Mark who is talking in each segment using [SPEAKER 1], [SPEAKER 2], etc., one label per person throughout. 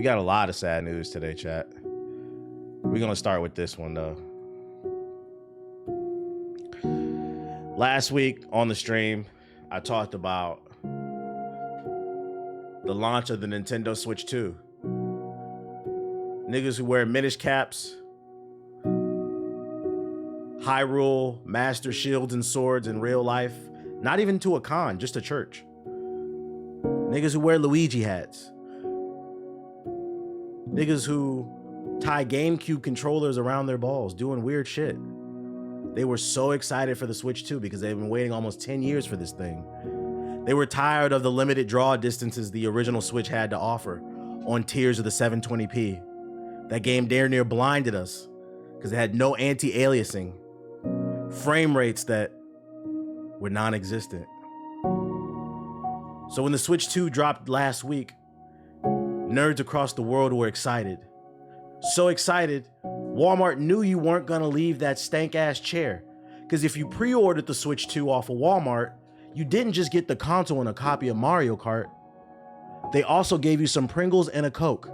[SPEAKER 1] We got a lot of sad news today, chat. We're gonna start with this one though. Last week on the stream, I talked about the launch of the Nintendo Switch 2. Niggas who wear Minish caps, Hyrule Master Shields and Swords in real life, not even to a con, just to church. Niggas who wear Luigi hats. Niggas who tie GameCube controllers around their balls, doing weird shit. They were so excited for the Switch 2 because they've been waiting almost 10 years for this thing. They were tired of the limited draw distances the original Switch had to offer on tiers of the 720p. That game damn near blinded us because it had no anti-aliasing, frame rates that were non-existent. So when the Switch 2 dropped last week, nerds across the world were excited. So excited, Walmart knew you weren't gonna leave that stank-ass chair. Because if you pre-ordered the Switch 2 off of Walmart, you didn't just get the console and a copy of Mario Kart. They also gave you some Pringles and a Coke.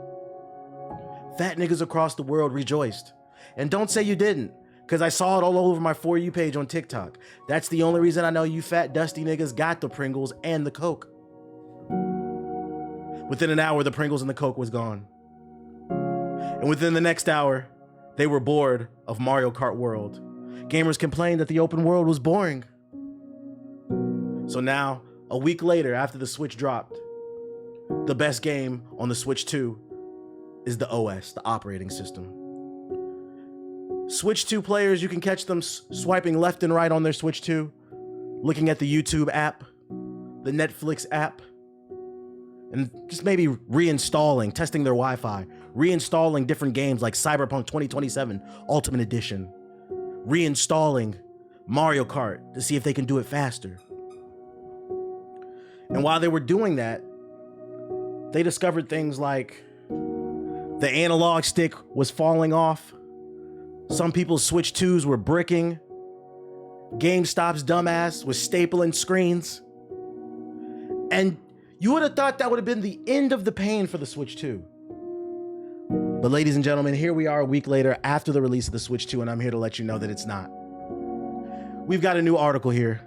[SPEAKER 1] Fat niggas across the world rejoiced. And don't say you didn't, because I saw it all over my For You page on TikTok. That's the only reason I know you fat dusty niggas got the Pringles and the Coke. Within an hour, the Pringles and the Coke was gone. And within the next hour, they were bored of Mario Kart World. Gamers complained that the open world was boring. So now, a week later, after the Switch dropped, the best game on the Switch 2 is the OS, the operating system. Switch 2 players, you can catch them swiping left and right on their Switch 2, looking at the YouTube app, the Netflix app, and just maybe reinstalling, testing their Wi-Fi, reinstalling different games like Cyberpunk 2027 Ultimate Edition, reinstalling Mario Kart to see if they can do it faster. And while they were doing that, they discovered things like the analog stick was falling off, some people's Switch 2s were bricking, GameStop's dumbass was stapling screens, and you would have thought that would have been the end of the pain for the Switch 2. But ladies and gentlemen, here we are a week later after the release of the Switch 2, and I'm here to let you know that it's not. We've got a new article here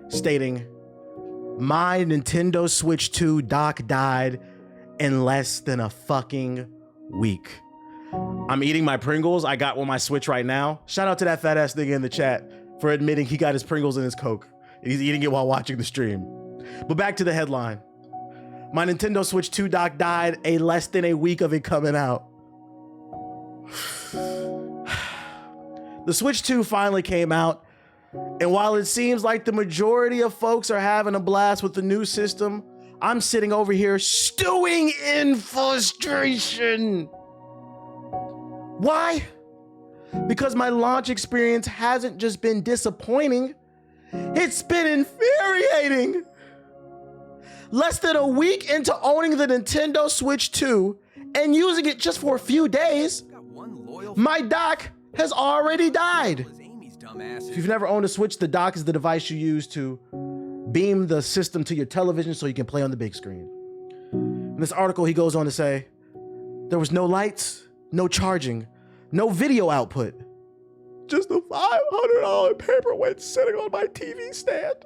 [SPEAKER 1] stating, my Nintendo Switch 2 dock died in less than a fucking week. I'm eating my Pringles. I got one on my Switch right now. Shout out to that fat ass nigga in the chat for admitting he got his Pringles and his Coke. And he's eating it while watching the stream. But back to the headline. My Nintendo Switch 2 dock died less than a week of it coming out. The Switch 2 finally came out, and while it seems like the majority of folks are having a blast with the new system, I'm sitting over here stewing in frustration. Why? Because my launch experience hasn't just been disappointing, it's been infuriating. Less than a week into owning the Nintendo Switch 2 and using it just for a few days, my dock has already died. If you've never owned a Switch, the dock is the device you use to beam the system to your television so you can play on the big screen. In this article, he goes on to say, there was no lights, no charging, no video output. Just a $500 paperweight sitting on my TV stand.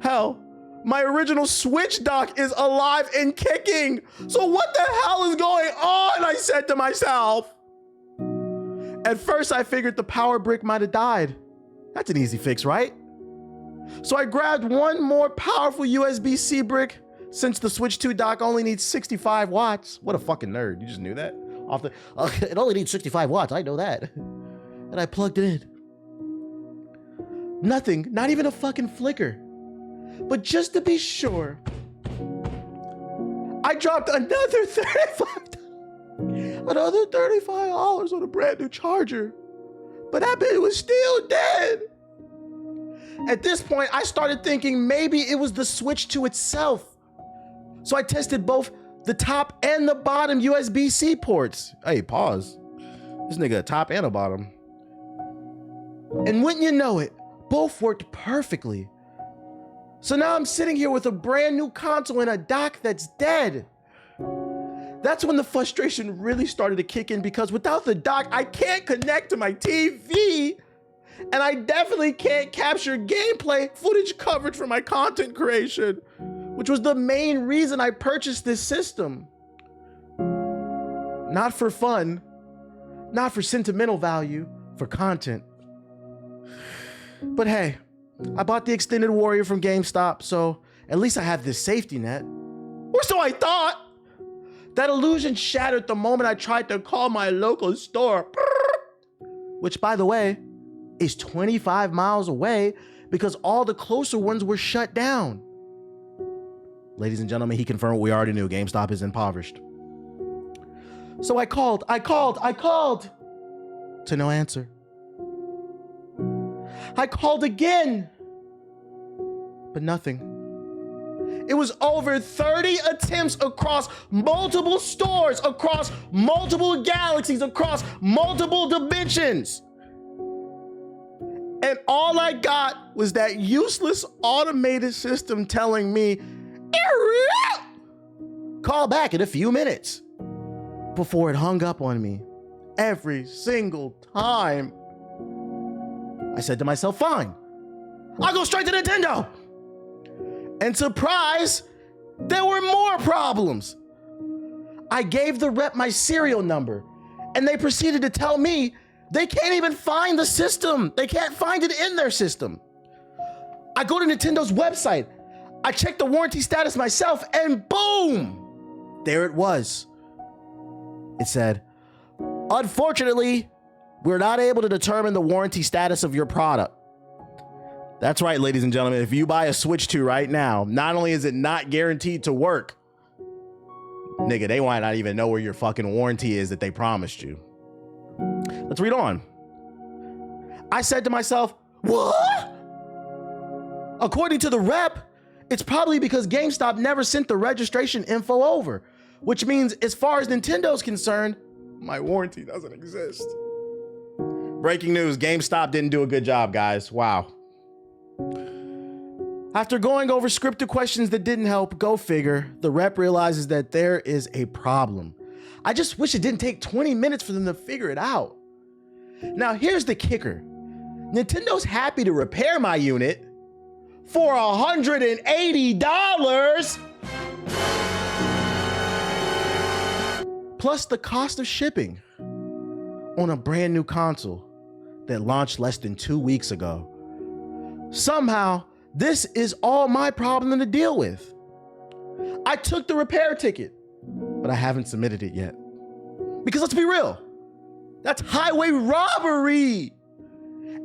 [SPEAKER 1] Hell, my original Switch dock is alive and kicking. So what the hell is going on? I said to myself. At first, I figured the power brick might have died. That's an easy fix, right? So I grabbed one more powerful USB-C brick since the Switch 2 dock only needs 65 watts. What a fucking nerd. You just knew that? It only needs 65 watts. I know that. And I plugged it in. Nothing, not even a fucking flicker. But just to be sure, I dropped another $35 on a brand new charger. But that bitch was still dead. At this point, I started thinking maybe it was the Switch 2 itself. So I tested both the top and the bottom USB-C ports. Hey, pause. This nigga a top and a bottom. And wouldn't you know it, both worked perfectly. So now I'm sitting here with a brand new console and a dock that's dead. That's when the frustration really started to kick in, because without the dock, I can't connect to my TV, and I definitely can't capture gameplay footage coverage for my content creation, which was the main reason I purchased this system. Not for fun, not for sentimental value, for content. But hey, I bought the extended Warrior from GameStop, so at least I have this safety net. Or so I thought. That illusion shattered the moment I tried to call my local store, which, by the way, is 25 miles away because all the closer ones were shut down. Ladies and gentlemen, he confirmed what we already knew. GameStop is impoverished. So I called. To no answer. I called again, but nothing. It was over 30 attempts across multiple stores, across multiple galaxies, across multiple dimensions. And all I got was that useless automated system telling me, call back in a few minutes, before it hung up on me every single time. I said to myself, fine, I'll go straight to Nintendo. And surprise, there were more problems. I gave the rep my serial number, and they proceeded to tell me they can't even find the system. They can't find it in their system. I go to Nintendo's website. I check the warranty status myself, and boom, there it was. It said, unfortunately, we're not able to determine the warranty status of your product. That's right, ladies and gentlemen. If you buy a Switch 2 right now, not only is it not guaranteed to work, nigga, they might not even know where your fucking warranty is that they promised you. Let's read on. I said to myself, what? According to the rep, it's probably because GameStop never sent the registration info over, which means as far as Nintendo's concerned, my warranty doesn't exist. Breaking news, GameStop didn't do a good job, guys. Wow. After going over scripted questions that didn't help, go figure, the rep realizes that there is a problem. I just wish it didn't take 20 minutes for them to figure it out. Now, here's the kicker. Nintendo's happy to repair my unit for $180 plus the cost of shipping on a brand new console that launched less than 2 weeks ago. Somehow, this is all my problem to deal with. I took the repair ticket, but I haven't submitted it yet. Because let's be real, that's highway robbery.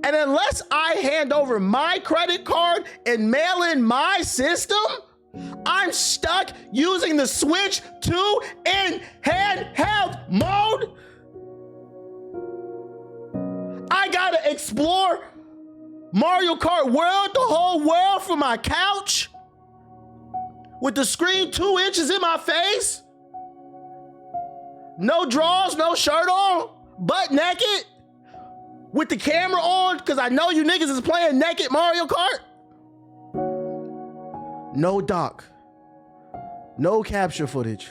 [SPEAKER 1] And unless I hand over my credit card and mail in my system, I'm stuck using the Switch 2 in handheld mode. I gotta explore Mario Kart World, the whole world, from my couch with the screen 2 inches in my face. No drawers, no shirt on, butt naked, with the camera on, because I know you niggas is playing naked Mario Kart. No dock, no capture footage,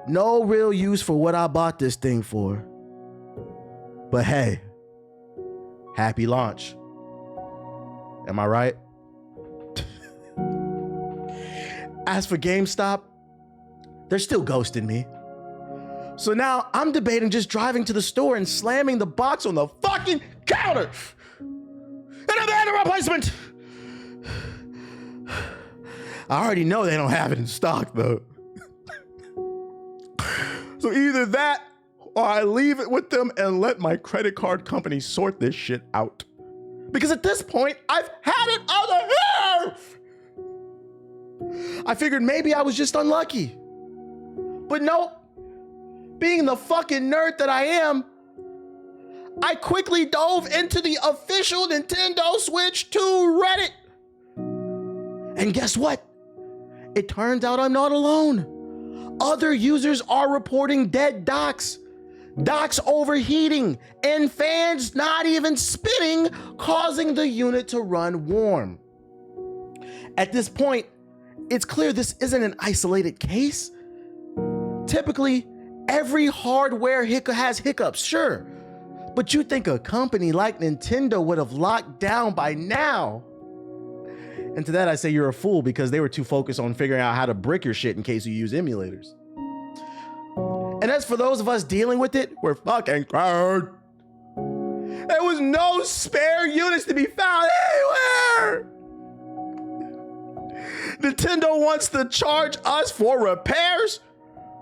[SPEAKER 1] no real use for what I bought this thing for. But hey, happy launch. Am I right? As for GameStop, they're still ghosting me. So now I'm debating just driving to the store and slamming the box on the fucking counter. And I'm at a replacement. I already know they don't have it in stock though. So either that or I leave it with them and let my credit card company sort this shit out. Because at this point, I've had it on the nerve. I figured maybe I was just unlucky. But nope. Being the fucking nerd that I am, I quickly dove into the official Nintendo Switch 2 Reddit. And guess what? It turns out I'm not alone. Other users are reporting dead docks, docks overheating, and fans not even spinning, causing the unit to run warm. At this point, it's clear this isn't an isolated case. Typically, every hardware has hiccups, sure. But you think a company like Nintendo would have locked down by now? And to that I say you're a fool, because they were too focused on figuring out how to brick your shit in case you use emulators. And as for those of us dealing with it, we're fucking tired. There was no spare units to be found anywhere. Nintendo wants to charge us for repairs.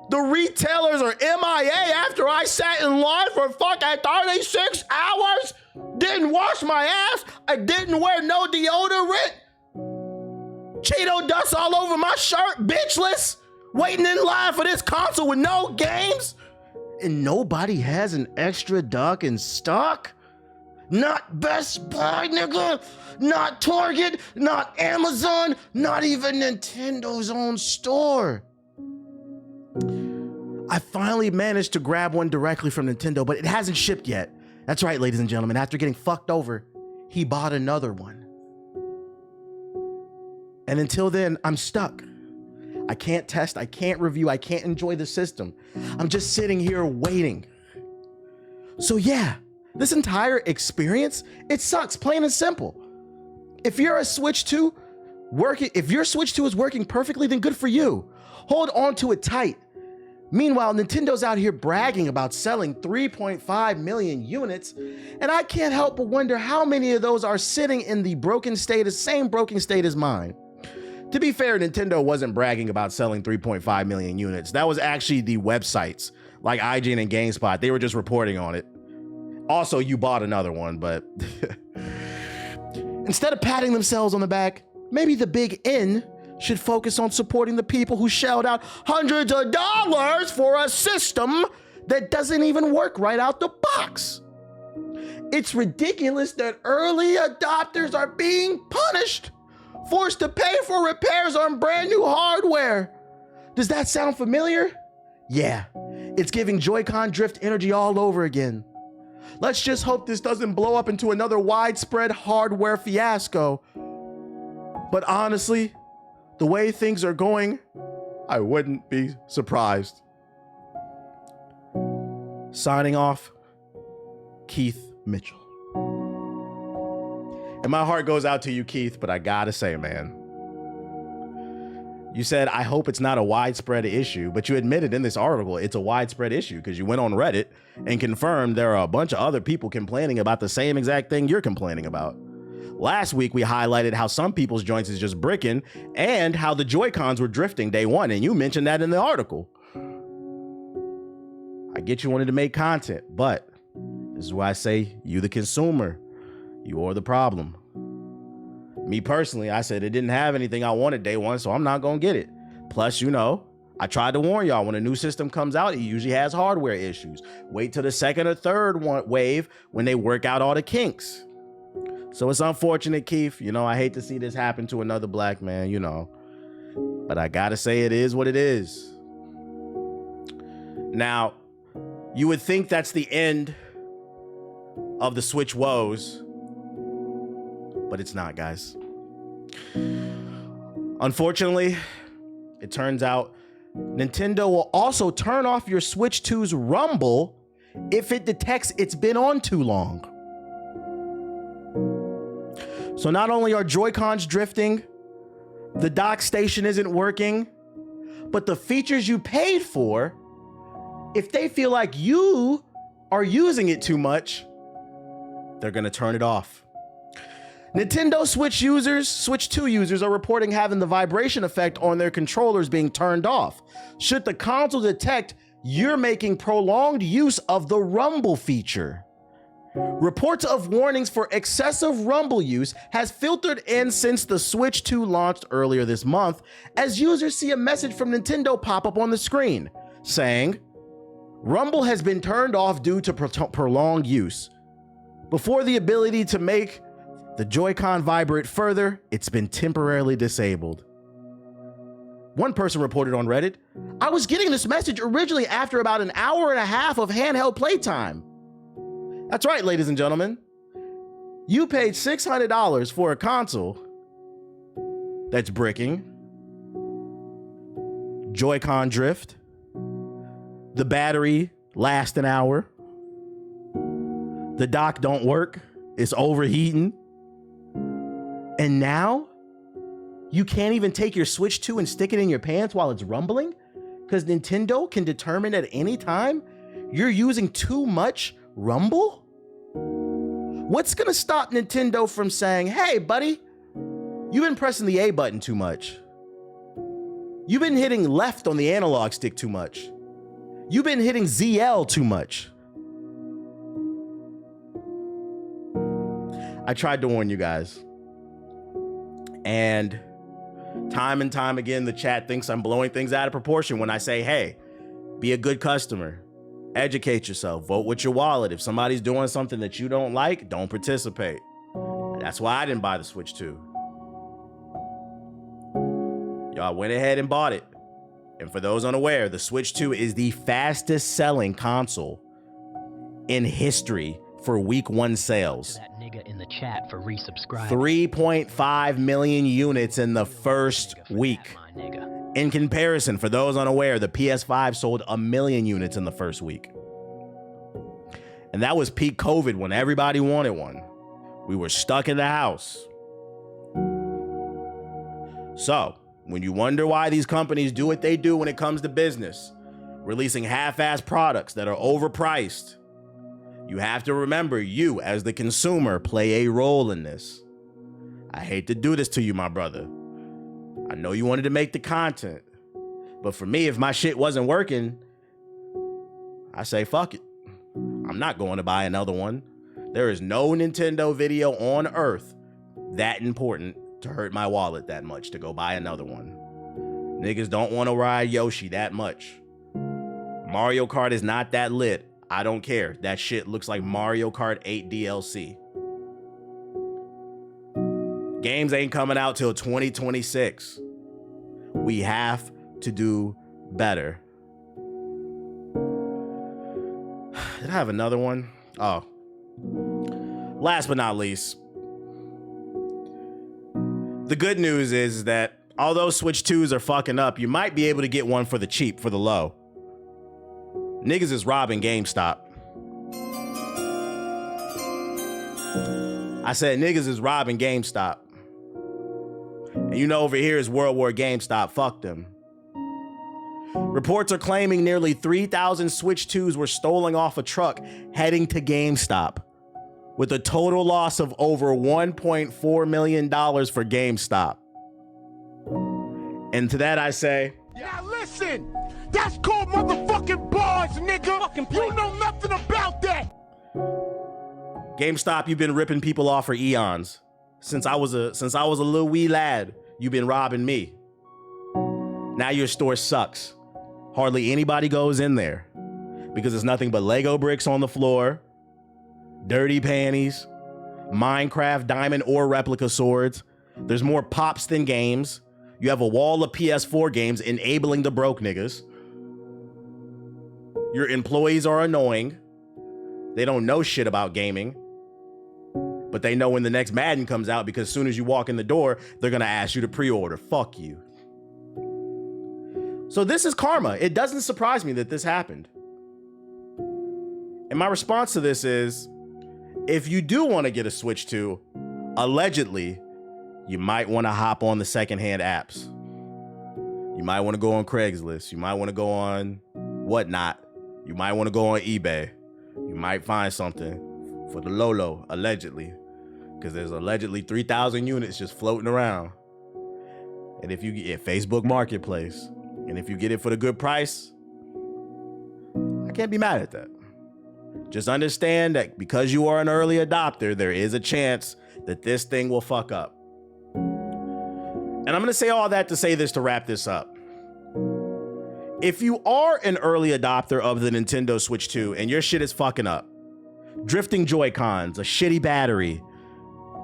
[SPEAKER 1] The retailers are MIA after I sat in line for fucking 36 hours. Didn't wash my ass. I didn't wear no deodorant. Cheeto dust all over my shirt, bitchless. Waiting in line for this console with no games. And nobody has an extra dock in stock? Not Best Buy, nigga. Not Target. Not Amazon. Not even Nintendo's own store. I finally managed to grab one directly from Nintendo, but it hasn't shipped yet. That's right, ladies and gentlemen. After getting fucked over, he bought another one. And until then, I'm stuck. I can't test, I can't review, I can't enjoy the system. I'm just sitting here waiting. So yeah, this entire experience, it sucks, plain and simple. If your Switch 2 is working perfectly, then good for you. Hold on to it tight. Meanwhile, Nintendo's out here bragging about selling 3.5 million units, and I can't help but wonder how many of those are sitting in the same broken state as mine. To be fair, Nintendo wasn't bragging about selling 3.5 million units. That was actually the websites like IGN and GameSpot. They were just reporting on it. Also, you bought another one, but instead of patting themselves on the back, maybe the big N should focus on supporting the people who shelled out hundreds of dollars for a system that doesn't even work right out the box. It's ridiculous that early adopters are being punished, forced to pay for repairs on brand new hardware. Does that sound familiar? Yeah, it's giving Joy-Con drift energy all over again. Let's just hope this doesn't blow up into another widespread hardware fiasco. But honestly, the way things are going, I wouldn't be surprised. Signing off, Keith Mitchell. And my heart goes out to you, Keith, but I gotta say, man, you said, I hope it's not a widespread issue, but you admitted in this article it's a widespread issue because you went on Reddit and confirmed there are a bunch of other people complaining about the same exact thing you're complaining about. Last week, we highlighted how some people's joints is just bricking and how the Joy-Cons were drifting day one, and you mentioned that in the article. I get you wanted to make content, but this is why I say you the consumer. You are the problem. Me personally, I said it didn't have anything I wanted day one, so I'm not gonna get it. Plus, you know, I tried to warn y'all, when a new system comes out, it usually has hardware issues. Wait till the second or third wave when they work out all the kinks. So it's unfortunate, Keith. You know, I hate to see this happen to another black man, you know, but I gotta say it is what it is. Now, you would think that's the end of the Switch woes, but it's not, guys. Unfortunately, it turns out Nintendo will also turn off your Switch 2's rumble if it detects it's been on too long. So not only are Joy-Cons drifting, the dock station isn't working, but the features you paid for, if they feel like you are using it too much, they're gonna turn it off. Nintendo Switch 2 users are reporting having the vibration effect on their controllers being turned off. Should the console detect you're making prolonged use of the rumble feature. Reports of warnings for excessive rumble use has filtered in since the Switch 2 launched earlier this month, as users see a message from Nintendo pop up on the screen saying, "Rumble has been turned off due to prolonged use. Before the ability to make the Joy-Con vibrate further, it's been temporarily disabled." One person reported on Reddit, "I was getting this message originally after about an hour and a half of handheld playtime." That's right, ladies and gentlemen. You paid $600 for a console that's bricking, Joy-Con drift, The battery lasts an hour. The dock don't work. It's overheating. And now you can't even take your Switch 2 and stick it in your pants while it's rumbling? Because Nintendo can determine at any time you're using too much rumble? What's gonna stop Nintendo from saying, hey, buddy, you've been pressing the A button too much. You've been hitting left on the analog stick too much. You've been hitting ZL too much. I tried to warn you guys. And time again, the chat thinks I'm blowing things out of proportion when I say, hey, be a good customer. Educate yourself. Vote with your wallet. If somebody's doing something that you don't like, don't participate. That's why I didn't buy the Switch 2. Y'all went ahead and bought it. And for those unaware, the Switch 2 is the fastest selling console in history for week 1 sales.
[SPEAKER 2] That nigga in the chat for resubscribing.
[SPEAKER 1] 3.5 million units in the first week. In comparison, for those unaware, the PS5 sold 1 million units in the first week. And that was peak COVID when everybody wanted one. We were stuck in the house. So, when you wonder why these companies do what they do when it comes to business, releasing half-assed products that are overpriced, you have to remember you, as the consumer, play a role in this. I hate to do this to you, my brother. I know you wanted to make the content, but for me, if my shit wasn't working, I say, fuck it. I'm not going to buy another one. There is no Nintendo video on earth that important to hurt my wallet that much to go buy another one. Niggas don't want to ride Yoshi that much. Mario Kart is not that lit. I don't care. That shit looks like Mario Kart 8 DLC. Games ain't coming out till 2026. We have to do better. Did I have another one? Oh. Last but not least, the good news is that although Switch 2s are fucking up, you might be able to get one for the cheap, for the low. Niggas is robbing GameStop. I said niggas is robbing GameStop. And you know over here is World War GameStop. Fuck them. Reports are claiming nearly 3,000 Switch 2s were stolen off a truck heading to GameStop, with a total loss of over $1.4 million for GameStop. And to that I say,
[SPEAKER 3] now listen, that's called motherfucking bars, nigga. You know nothing about that.
[SPEAKER 1] GameStop, you've been ripping people off for eons. Since I was a little wee lad, you've been robbing me. Now your store sucks. Hardly anybody goes in there because it's nothing but Lego bricks on the floor, dirty panties, Minecraft diamond ore replica swords. There's more pops than games. You have a wall of PS4 games enabling the broke niggas. Your employees are annoying. They don't know shit about gaming, but they know when the next Madden comes out because as soon as you walk in the door, they're gonna ask you to pre-order. Fuck you. So this is karma. It doesn't surprise me that this happened. And my response to this is, if you do want to get a Switch 2, allegedly, you might want to hop on the secondhand apps. You might want to go on Craigslist. You might want to go on whatnot. You might want to go on eBay. You might find something for the Lolo, allegedly, because there's allegedly 3,000 units just floating around. And if you get Facebook Marketplace, and if you get it for the good price, I can't be mad at that. Just understand that because you are an early adopter, there is a chance that this thing will fuck up. And I'm gonna say all that to say this, to wrap this up. If you are an early adopter of the Nintendo Switch 2 and your shit is fucking up, drifting Joy-Cons, a shitty battery,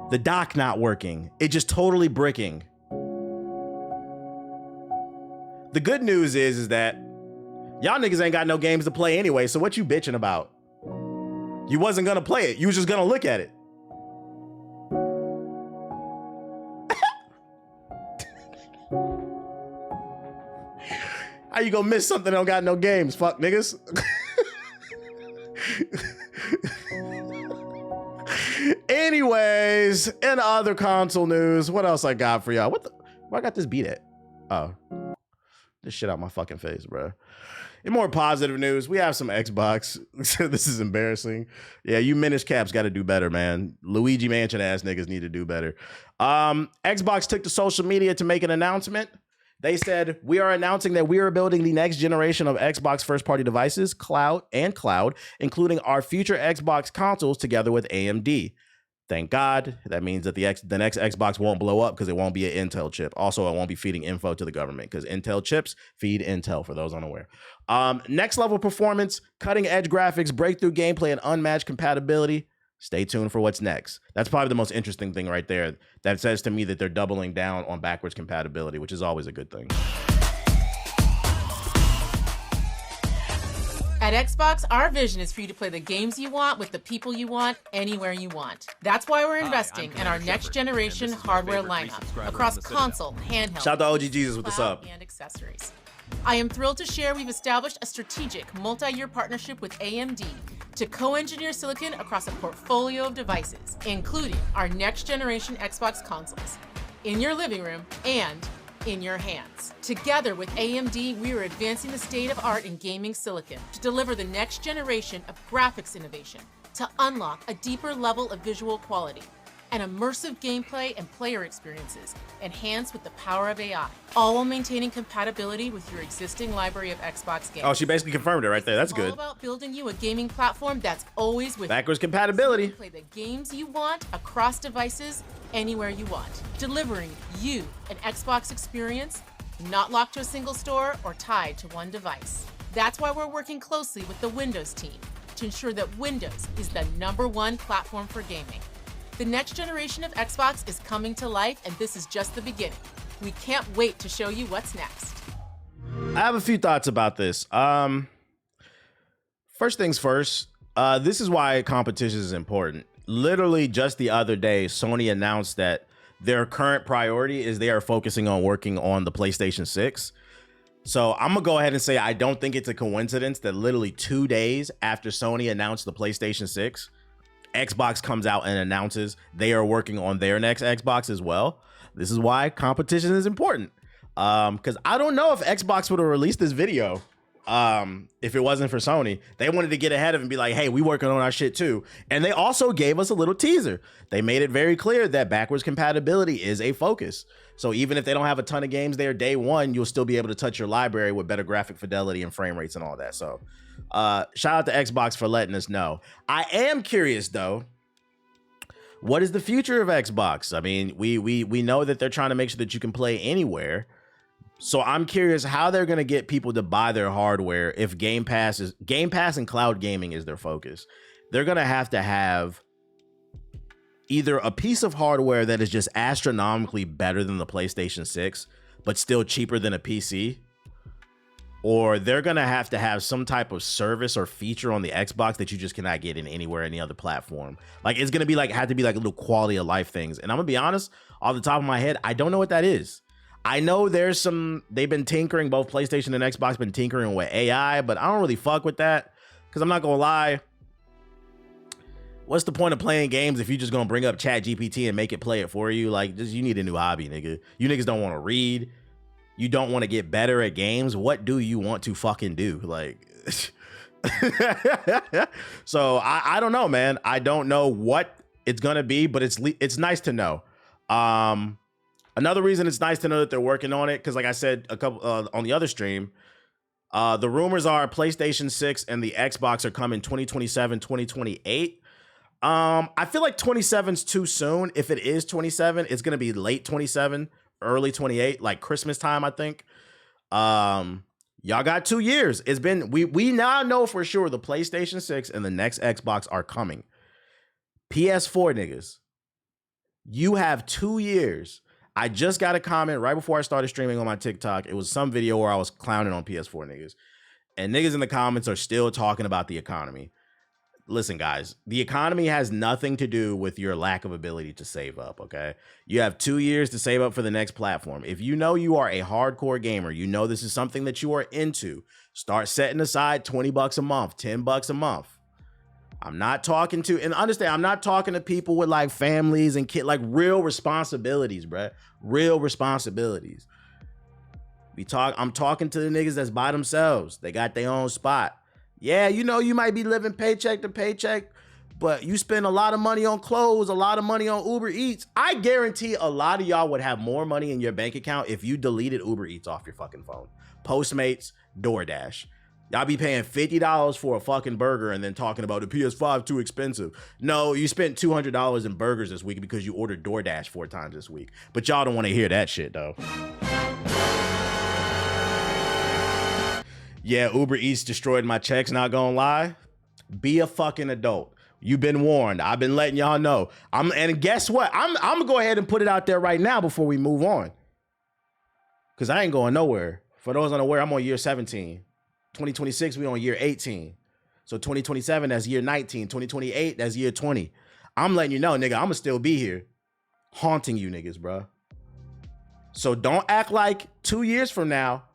[SPEAKER 1] the dock not working, it just totally bricking. The good news is that y'all niggas ain't got no games to play anyway, so what you bitching about? You wasn't gonna play it, you was just gonna look at it. How you gonna miss something that don't got no games? Fuck niggas. Anyways, in other console news, what else I got for y'all? Where I got this beat at? Oh, this shit out my fucking face, bro. In more positive news, we have some Xbox. This is embarrassing. Yeah, you Minish Caps got to do better, man. Luigi Mansion ass niggas need to do better. Xbox took to social media to make an announcement. They said, we are announcing that we are building the next generation of Xbox first-party devices, cloud, including our future Xbox consoles together with AMD. Thank God. That means that the next Xbox won't blow up because it won't be an Intel chip. Also, it won't be feeding info to the government because Intel chips feed Intel, for those unaware. Next level performance, cutting edge graphics, breakthrough gameplay, and unmatched compatibility. Stay tuned for what's next. That's probably the most interesting thing right there. That says to me that they're doubling down on backwards compatibility, which is always a good thing.
[SPEAKER 4] At Xbox, our vision is for you to play the games you want with the people you want, anywhere you want. That's why we're investing in our next generation hardware lineup across console, handheld,
[SPEAKER 1] shout out to OG Jesus with the sub,
[SPEAKER 4] and accessories. I am thrilled to share we've established a strategic multi-year partnership with AMD to co-engineer silicon across a portfolio of devices, including our next generation Xbox consoles, in your living room and in your hands. Together with AMD, we are advancing the state of art in gaming silicon to deliver the next generation of graphics innovation to unlock a deeper level of visual quality and immersive gameplay and player experiences enhanced with the power of AI, all while maintaining compatibility with your existing library of Xbox games.
[SPEAKER 1] Oh, she basically confirmed it right there. That's good.
[SPEAKER 4] All about building you a gaming platform that's always with
[SPEAKER 1] backwards compatibility.
[SPEAKER 4] You can play the games you want across devices, anywhere you want, delivering you an Xbox experience not locked to a single store or tied to one device. That's why we're working closely with the Windows team to ensure that Windows is the #1 platform for gaming. The next generation of Xbox is coming to life, and this is just the beginning. We can't wait to show you what's next.
[SPEAKER 1] I have a few thoughts about this. First things first, this is why competition is important. Literally just the other day, Sony announced that their current priority is they are focusing on working on the PlayStation 6. So I'm gonna go ahead and say I don't think it's a coincidence that literally 2 days after Sony announced the PlayStation 6, Xbox comes out and announces they are working on their next Xbox as well. This is why competition is important. Because I don't know if Xbox would have released this video if it wasn't for Sony. They wanted to get ahead of it and be like, hey, we working on our shit too. And they also gave us a little teaser. They made it very clear that backwards compatibility is a focus. So even if they don't have a ton of games there day one, you'll still be able to touch your library with better graphic fidelity and frame rates and all that. So shout out to Xbox for letting us know. I am curious though, what is the future of Xbox? I mean, we know that they're trying to make sure that you can play anywhere. So I'm curious how they're going to get people to buy their hardware if Game Pass and cloud gaming is their focus. They're going to have either a piece of hardware that is just astronomically better than the PlayStation 6, but still cheaper than a PC, or they're going to have some type of service or feature on the Xbox that you just cannot get in any other platform. Like it's going to be like, have to be like little quality of life things. And I'm gonna be honest, off the top of my head, I don't know what that is. I know there's they've been tinkering, both PlayStation and Xbox been tinkering with AI, but I don't really fuck with that. Cause I'm not gonna lie. What's the point of playing games if you're just gonna bring up Chat GPT and make it play it for you? Like, just, you need a new hobby, nigga. You niggas don't want to read. You don't want to get better at games. What do you want to fucking do? Like, so I don't know, man. I don't know what it's gonna be, but it's nice to know. Another reason it's nice to know that they're working on it, because like I said a couple on the other stream, the rumors are PlayStation 6 and the Xbox are coming 2027, 2028. I feel like 27's too soon. If it is 27, it's gonna be late 27, early 28, like Christmas time, I think. Y'all got 2 years. It's been we now know for sure the PlayStation 6 and the next Xbox are coming. PS4 niggas, you have 2 years. I just got a comment right before I started streaming on my TikTok. It was some video where I was clowning on PS4 niggas. And niggas in the comments are still talking about the economy. listen, guys, the economy has nothing to do with your lack of ability to save up, okay? You have 2 years to save up for the next platform. If you know you are a hardcore gamer, you know this is something that you are into, start setting aside $20 a month, $10 a month. I'm not talking to, and understand, I'm not talking to people with like families and kids, like real responsibilities, bruh. Real responsibilities. I'm talking to the niggas that's by themselves. They got their own spot. Yeah, you know, you might be living paycheck to paycheck, but you spend a lot of money on clothes, a lot of money on Uber Eats. I guarantee a lot of y'all would have more money in your bank account if you deleted Uber Eats off your fucking phone. Postmates, DoorDash. Y'all be paying $50 for a fucking burger and then talking about the PS5 too expensive. No, you spent $200 in burgers this week because you ordered DoorDash 4 times this week. But y'all don't want to hear that shit though. Yeah, Uber Eats destroyed my checks, not gonna lie. Be a fucking adult. You've been warned. I've been letting y'all know. And guess what? I'm gonna go ahead and put it out there right now before we move on. Cause I ain't going nowhere. For those unaware, I'm on year 17. 2026, we on year 18. So 2027, that's year 19. 2028, that's year 20. I'm letting you know, nigga, I'ma still be here. Haunting you niggas, bro. So don't act like 2 years from now,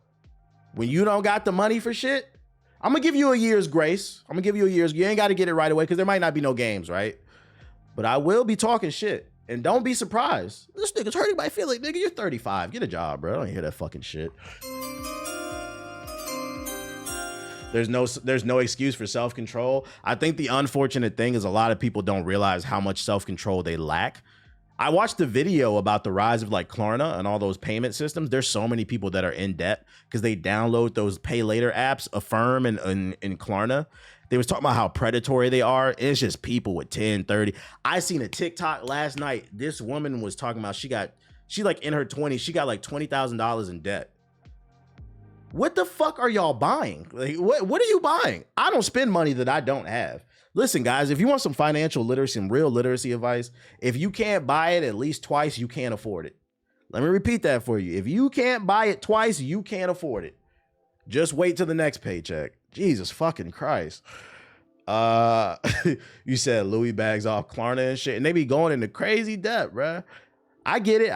[SPEAKER 1] when you don't got the money for shit, I'm gonna give you a year's grace. I'm gonna give you a year's, you ain't gotta get it right away because there might not be no games, right? But I will be talking shit. And don't be surprised. This nigga's hurting my feelings. Nigga, you're 35. Get a job, bro. I don't hear that fucking shit. There's no excuse for self-control. I think the unfortunate thing is a lot of people don't realize how much self-control they lack. I watched the video about the rise of like Klarna and all those payment systems. There's so many people that are in debt because they download those pay later apps, Affirm and Klarna. They was talking about how predatory they are. It's just people with 10, 30. I seen a TikTok last night. This woman was talking about she like in her 20s. She got like $20,000 in debt. What the fuck are y'all buying? Like, what are you buying? I don't spend money that I don't have. Listen, guys, if you want some financial literacy, some real literacy advice, if you can't buy it at least twice, you can't afford it. Let me repeat that for you. If you can't buy it twice, you can't afford it. Just wait till the next paycheck. Jesus fucking Christ. You said Louis bags off Klarna and shit, and they be going into crazy debt, bruh. I get it.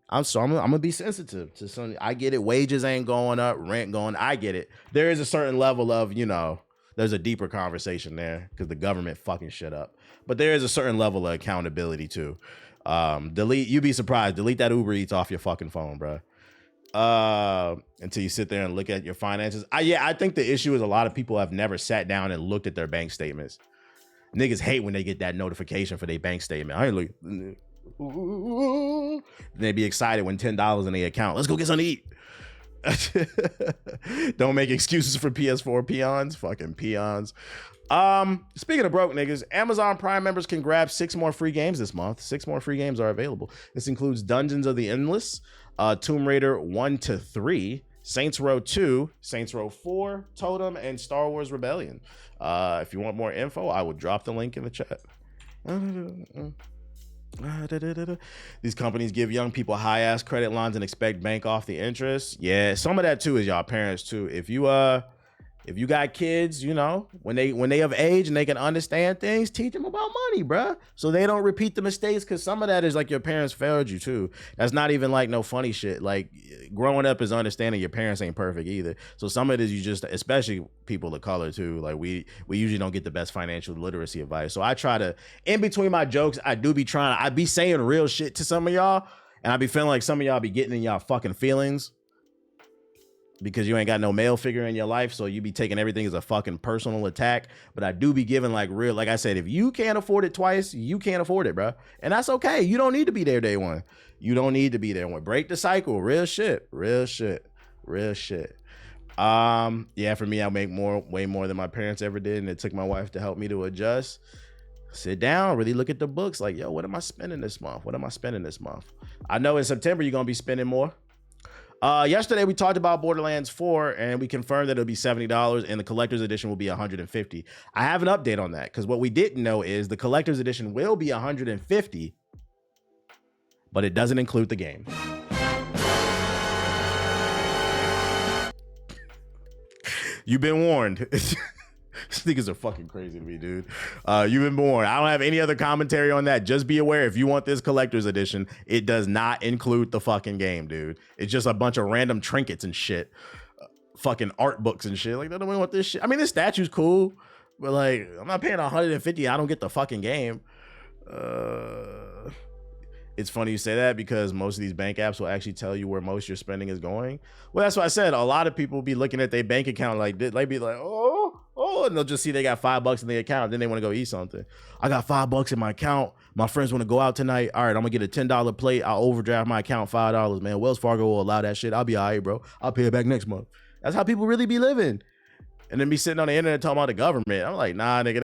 [SPEAKER 1] I'm gonna be sensitive to some. I get it. Wages ain't going up, rent going. I get it. There is a certain level of, you know, there's a deeper conversation there because the government fucking shit up. But there is a certain level of accountability too. You'd be surprised. Delete that Uber Eats off your fucking phone, bro. Until you sit there and look at your finances. I think the issue is a lot of people have never sat down and looked at their bank statements. Niggas hate when they get that notification for their bank statement. I ain't look. They be excited when $10 in their account. Let's go get something to eat. Don't make excuses for PS4 peons. Fucking peons. Speaking of broke niggas, Amazon Prime members can grab 6 more free games this month. 6 more free games are available. This includes Dungeons of the Endless, Tomb Raider 1-3, Saints Row 2, Saints Row 4, Totem, and Star Wars Rebellion. If you want more info, I will drop the link in the chat. These companies give young people high-ass credit lines and expect bank off the interest. Yeah, some of that too is y'all parents too. If you got kids, you know, when they of age and they can understand things, teach them about money, bruh. So they don't repeat the mistakes, because some of that is like your parents failed you too. That's not even like no funny shit. Like growing up is understanding your parents ain't perfect either. So some of it is you just, especially people of color too, like we usually don't get the best financial literacy advice. So I try to, in between my jokes, I be saying real shit to some of y'all, and I be feeling like some of y'all be getting in y'all fucking feelings, because you ain't got no male figure in your life, so you be taking everything as a fucking personal attack. But I do be giving like real, like I said, if you can't afford it twice, you can't afford it, bro. And that's okay. You don't need to be there day one. You don't need to be there one. Break the cycle. Real shit. Yeah, for me, I make way more than my parents ever did, and it took my wife to help me to adjust. Sit down, really look at the books. Like, yo, what am I spending this month? I know in September you're gonna be spending more. Yesterday we talked about Borderlands 4, and we confirmed that it'll be $70 and the collector's edition will be $150. I have an update on that, because what we didn't know is the collector's edition will be $150, but it doesn't include the game. You've been warned. Niggas are fucking crazy to me, dude. You've been born. I don't have any other commentary on that. Just be aware, if you want this collector's edition, it does not include the fucking game, dude. It's just a bunch of random trinkets and shit. Fucking art books and shit. Like, they don't want this shit. I mean, this statue's cool, but like, I'm not paying $150. I don't get the fucking game. It's funny you say that because most of these bank apps will actually tell you where most of your spending is going. Well, that's what I said. A lot of people be looking at their bank account like they be like, oh, and they'll just see they got $5 in their account. Then they want to go eat something. I got $5 in my account. My friends want to go out tonight. All right, I'm gonna get a $10 plate. I'll overdraft my account $5. Man, Wells Fargo will allow that shit. I'll be all right, bro. I'll pay it back next month. That's how people really be living. And then be sitting on the internet talking about the government. I'm like, nah, nigga.